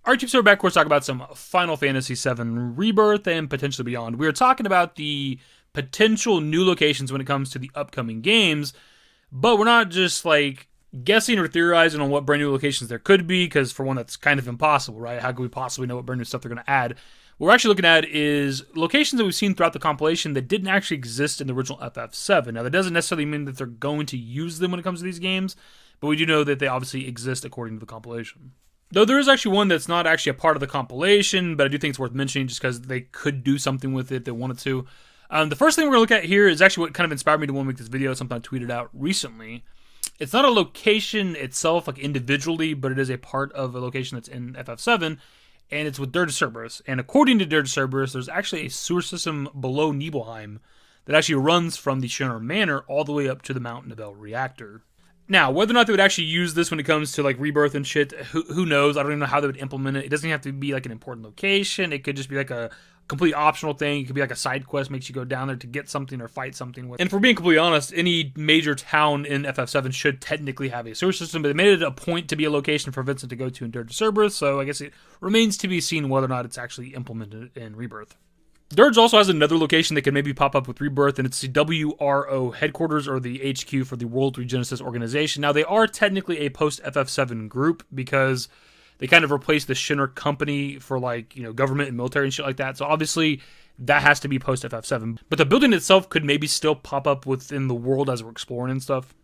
Alright, so we're back, of course, talk about some Final Fantasy VII Rebirth and potentially beyond. We are talking about the potential new locations when it comes to the upcoming games, but we're not just, like, guessing or theorizing on what brand new locations there could be, because for one, that's kind of impossible, right? How could we possibly know what brand new stuff they're going to add? What we're actually looking at is locations that we've seen throughout the compilation that didn't actually exist in the original FF7. Now, that doesn't necessarily mean that they're going to use them when it comes to these games, but we do know that they obviously exist according to the compilation. Though there is actually one that's not actually a part of the compilation, but I do think it's worth mentioning just because they could do something with it if they wanted to. The first thing we're going to look at here is actually what kind of inspired me to want to make this video, something I tweeted out recently. It's not a location itself, like individually, but it is a part of a location that's in FF7, and it's with Dirge of Cerberus. And according to Dirge of Cerberus, there's actually a sewer system below Nibelheim that actually runs from the Shinra Manor all the way up to the Mount Nibel reactor. Now, whether or not they would actually use this when it comes to, like, Rebirth and shit, who knows? I don't even know how they would implement it. It doesn't have to be, like, an important location. It could just be, like, a complete optional thing. It could be, like, a side quest, makes you go down there to get something or fight something with. And for being completely honest, any major town in FF7 should technically have a sewer system, but they made it a point to be a location for Vincent to go to in Dirge of Cerberus, so I guess it remains to be seen whether or not it's actually implemented in Rebirth. Dirge also has another location that could maybe pop up with Rebirth, and it's the WRO headquarters, or the HQ for the World Regenesis organization. Now, they are technically a post-FF7 group because they kind of replaced the Shinra company for, like, you know, government and military and shit like that. So obviously, that has to be post-FF7. But the building itself could maybe still pop up within the world as we're exploring and stuff.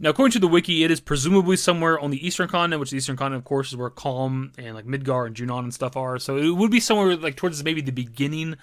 Now, according to the wiki, it is presumably somewhere on the Eastern Continent, which the Eastern Continent, of course, is where Calm and, like, Midgar and Junon and stuff are. So it would be somewhere, like, towards maybe the beginning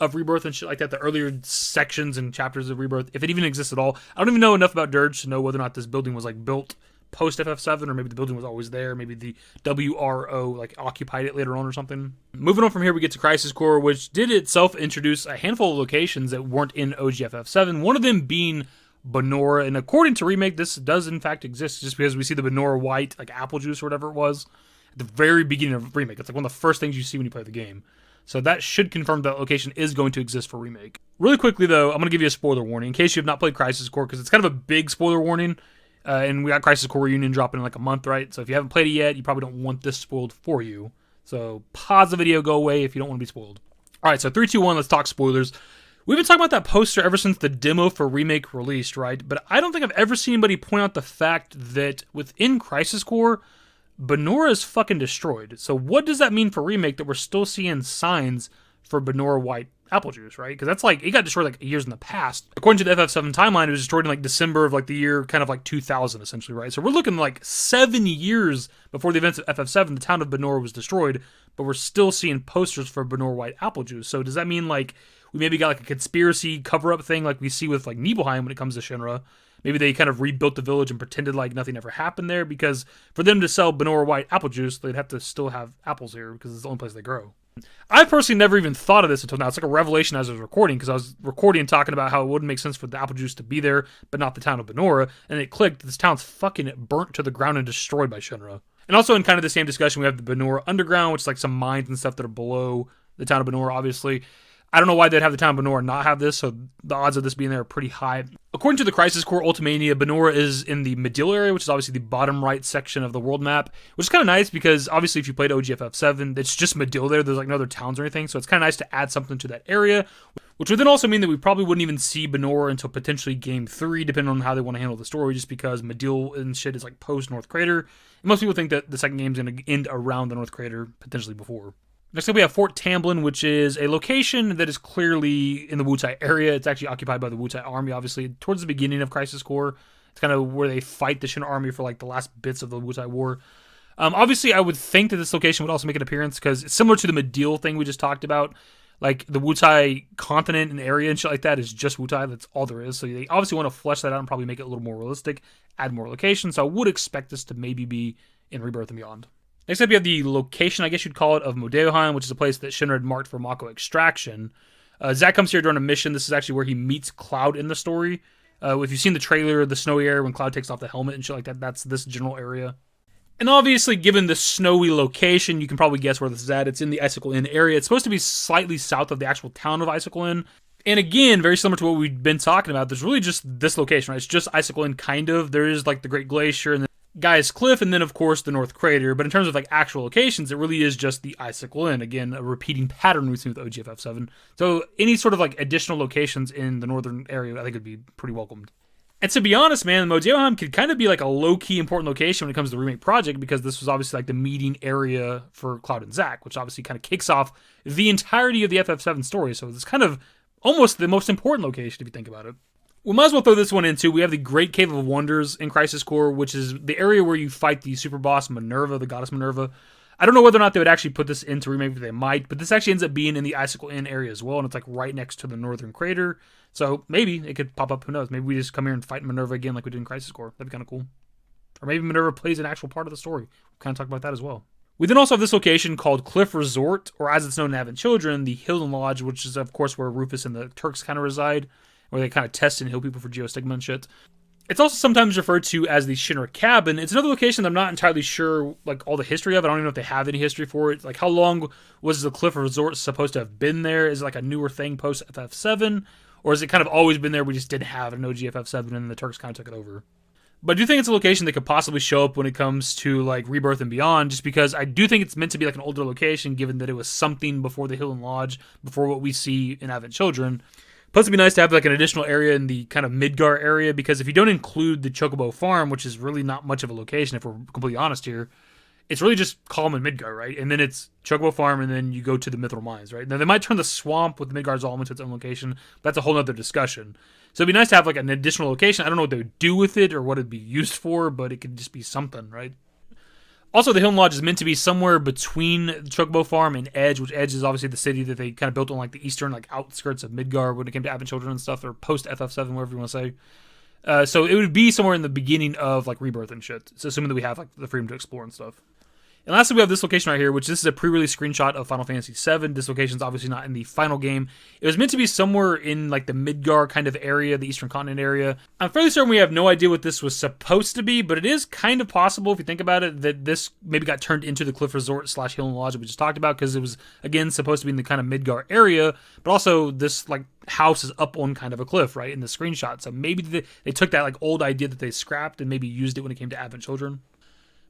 of Rebirth and shit like that, the earlier sections and chapters of Rebirth, if it even exists at all. I don't even know enough about Dirge to know whether or not this building was, like, built post-FF7, or maybe the building was always there. Maybe the WRO, like, occupied it later on or something. Moving on from here, we get to Crisis Core, which did itself introduce a handful of locations that weren't in OG FF7, one of them being Banora, and according to Remake, this does in fact exist, just because we see the Banora white, like, apple juice or whatever it was, at the very beginning of Remake. It's like one of the first things you see when you play the game. So that should confirm that location is going to exist for Remake. Really quickly, though, I'm going to give you a spoiler warning, in case you have not played Crisis Core, because it's kind of a big spoiler warning, and we got Crisis Core Reunion dropping in like a month, right? So if you haven't played it yet, you probably don't want this spoiled for you. So pause the video, go away if you don't want to be spoiled. Alright, so 3, 2, 1, let's talk spoilers. We've been talking about that poster ever since the demo for Remake released, right? But I don't think I've ever seen anybody point out the fact that within Crisis Core, Banora is fucking destroyed. So what does that mean for Remake that we're still seeing signs for Banora white apple juice, right? Because that's like, it got destroyed like years in the past. According to the FF7 timeline, it was destroyed in like December of like the year kind of like 2000 essentially, right? So we're looking like 7 years before the events of FF7, the town of Banora was destroyed, but we're still seeing posters for Banora white apple juice. So does that mean like we maybe got like a conspiracy cover-up thing like we see with like Nibelheim when it comes to Shinra? Maybe they kind of rebuilt the village and pretended like nothing ever happened there, because for them to sell Banora white apple juice, they'd have to still have apples here because it's the only place they grow. I personally never even thought of this until now. It's like a revelation as I was recording, because I was recording and talking about how it wouldn't make sense for the apple juice to be there, but not the town of Banora, and it clicked. This town's fucking burnt to the ground and destroyed by Shinra. And also in kind of the same discussion, we have the Banora Underground, which is like some mines and stuff that are below the town of Banora, obviously. I don't know why they'd have the town of Banora not have this, so the odds of this being there are pretty high. According to the Crisis Core Ultimania, Banora is in the Medill area, which is obviously the bottom right section of the world map, which is kind of nice because obviously if you played OGFF7, it's just Medill there. There's like no other towns or anything, so it's kind of nice to add something to that area, which would then also mean that we probably wouldn't even see Banora until potentially Game 3, depending on how they want to handle the story, just because Medill and shit is like post-North Crater. And most people think that the second game is going to end around the North Crater, potentially before. Next up, we have Fort Tamblin, which is a location that is clearly in the Wutai area. It's actually occupied by the Wutai army, obviously, towards the beginning of Crisis Core. It's kind of where they fight the Shinra army for, like, the last bits of the Wutai War. Obviously, I would think that this location would also make an appearance, because it's similar to the Medill thing we just talked about. Like, the Wutai continent and area and shit like that is just Wutai. That's all there is. So they obviously want to flesh that out and probably make it a little more realistic, add more locations. So I would expect this to maybe be in Rebirth and beyond. Next up, you have the location, I guess you'd call it, of Modeoheim, which is a place that Shinra had marked for Mako extraction. Zack comes here during a mission. This is actually where he meets Cloud in the story. If you've seen the trailer, the snowy area when Cloud takes off the helmet and shit like that, that's this general area. And obviously, given the snowy location, you can probably guess where this is at. It's in the Icicle Inn area. It's supposed to be slightly south of the actual town of Icicle Inn. And again, very similar to what we've been talking about, there's really just this location, right? It's just Icicle Inn, kind of. There is, like, the Great Glacier, and Gaia's Cliff, and then of course the North Crater. But in terms of like actual locations, it really is just the Icicle Inn. Again, a repeating pattern we've seen with OG FF7. So any sort of like additional locations in the northern area, I think would be pretty welcomed. And to be honest, man, Modeoheim could kind of be like a low-key important location when it comes to the remake project, because this was obviously like the meeting area for Cloud and Zack, which obviously kind of kicks off the entirety of the FF7 story. So it's kind of almost the most important location if you think about it. We might as well throw this one in too. We have the Great Cave of Wonders in Crisis Core, which is the area where you fight the super boss Minerva, the goddess Minerva. I don't know whether or not they would actually put this into remake, but they might. But this actually ends up being in the Icicle Inn area as well, and it's like right next to the northern crater. So maybe it could pop up. Who knows? Maybe we just come here and fight Minerva again like we did in Crisis Core. That'd be kind of cool. Or maybe Minerva plays an actual part of the story. We'll kind of talk about that as well. We then also have this location called Cliff Resort, or as it's known in Advent Children, the Healen Lodge, which is of course where Rufus and the Turks kind of reside, where they kind of test and heal people for geostigma and shit. It's also sometimes referred to as the Shinra Cabin. It's another location that I'm not entirely sure, like, all the history of. I don't even know if they have any history for it. Like, how long was the Cliff Resort supposed to have been there? Is it like a newer thing post FF7? Or has it kind of always been there, we just didn't have an OG FF7 and the Turks kind of took it over? But I do think it's a location that could possibly show up when it comes to, like, Rebirth and beyond, just because I do think it's meant to be, like, an older location, given that it was something before the Healen Lodge, before what we see in Advent Children. Plus, it'd be nice to have like an additional area in the kind of Midgar area, because if you don't include the Chocobo Farm, which is really not much of a location if we're completely honest here, it's really just Calm and Midgar, right? And then it's Chocobo Farm, and then you go to the Mithril Mines, right? Now, they might turn the swamp with the Midgar's all into its own location, but that's a whole other discussion. So it'd be nice to have like an additional location. I don't know what they would do with it or what it'd be used for, but it could just be something, right? Also, the Healen Lodge is meant to be somewhere between Chocobo Farm and Edge, which Edge is obviously the city that they kind of built on like the eastern like outskirts of Midgar when it came to Advent Children and stuff, or post FF7, whatever you want to say. So it would be somewhere in the beginning of like Rebirth and shit. So assuming that we have like the freedom to explore and stuff. And lastly, we have this location right here, which this is a pre-release screenshot of Final Fantasy VII. This location is obviously not in the final game. It was meant to be somewhere in like the Midgar kind of area, the Eastern Continent area. I'm fairly certain we have no idea what this was supposed to be, but it is kind of possible, if you think about it, that this maybe got turned into the Cliff Resort / Healen Lodge that we just talked about, because it was, again, supposed to be in the kind of Midgar area, but also this like house is up on kind of a cliff, right, in the screenshot. So maybe they took that like old idea that they scrapped and maybe used it when it came to Advent Children.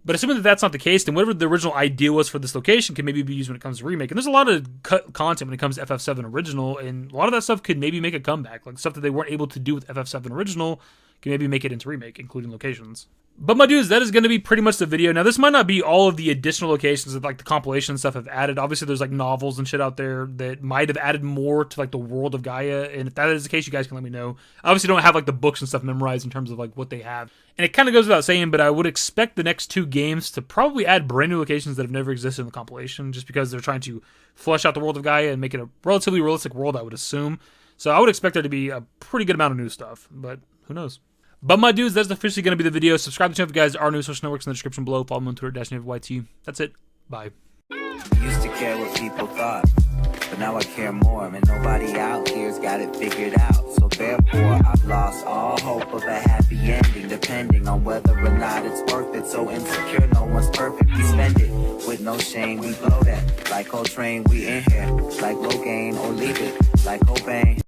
But assuming that that's not the case, then whatever the original idea was for this location can maybe be used when it comes to Remake. And there's a lot of content when it comes to FF7 Original, and a lot of that stuff could maybe make a comeback. Like stuff that they weren't able to do with FF7 Original can maybe make it into Remake, including locations. But my dudes, that is going to be pretty much the video. Now, this might not be all of the additional locations that like the compilation stuff have added. Obviously, there's like novels and shit out there that might have added more to like the world of Gaia. And if that is the case, you guys can let me know. I obviously don't have like the books and stuff memorized in terms of like what they have. And it kind of goes without saying, but I would expect the next two games to probably add brand new locations that have never existed in the compilation, just because they're trying to flesh out the world of Gaia and make it a relatively realistic world, I would assume. So I would expect there to be a pretty good amount of new stuff, but who knows? But my dudes, that's officially going to be the video. Subscribe to the channel if you guys are new. Social networks in the description below. Follow me on Twitter, @davidYT. That's it. Bye. Used to care what people thought, but now I care more, and nobody out here's got it figured out. So therefore, I've lost all hope of a happy ending, depending on whether or not it's worth it. So insecure, no one's perfect. We spend it with no shame. We blow that like Coltrane. We in here like Rogaine, or leave it like Cobain.